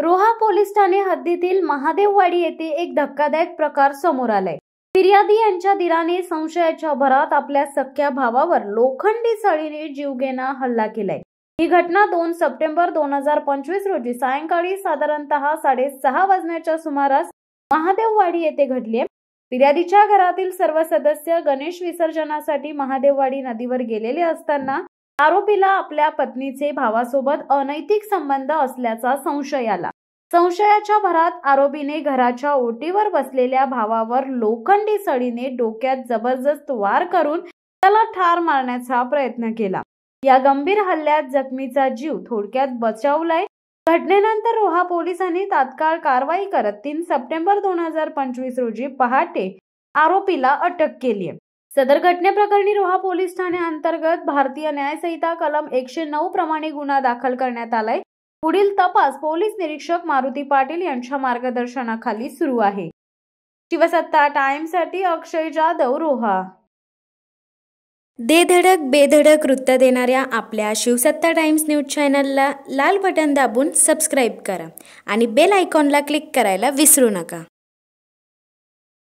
Roha police Thane हद्दीतील महादेववाडी येथे एक धक्कादायक प्रकार समोर आलाय। फिर्यादी यांच्या दिराने संशयाच्या भरात आपल्या सख्या भावावर लोखंडी सळीने जीवघेणा हल्ला केलाय। ही घटना 2 सप्टेंबर 2025 रोजी सायंकाळी साधारणतः 6:30 वाजण्याच्या सुमारास महादेववाडी येथे घडली आहे। फिर्यादीच्या घरातील सर्व सदस्य गणेश विसर्जनासाठी महादेववाडी नदीवर गेलेले असताना आरोपीला आपल्या पत्नीचे भावासोबत अनैतिक संबंध असल्याचा संशय आला। संशयाच्या भरात आरोपीने घराच्या ओटीवर बसलेल्या भावावर लोखंडी सळीने डोक्यात जबरदस्त वार करून त्याला ठार मारण्याचा प्रयत्न केला। या गंभीर हल्ल्यात जखमीचा जीव थोडक्यात बचावलाय। घटनेनंतर रोहा पोलिसांनी तात्काळ कारवाई करत 3 सप्टेंबर 2025 रोजी पहाटे आरोपीला अटक केली आहे। सदर घटनेप्रकरणी रोहा पोलीस ठाणे अंतर्गत भारतीय न्याय संहिता कलम 109 प्रमाणे गुन्हा दाखल करण्यात आलाय। पुढील तपास पोलीस निरीक्षक मारुती पाटील यांच्या मार्गदर्शनाखाली सुरू आहे। शिवसत्ता टाइम्स साठी अक्षय जाधव, रोहा। दे धडक बेधडक वृत्त देणाऱ्या आपल्या शिवसत्ता टाइम्स न्यूज चॅनलला लाल बटन दाबून सबस्क्राईब करा आणि बेल आयकॉनला क्लिक करायला विसरू नका।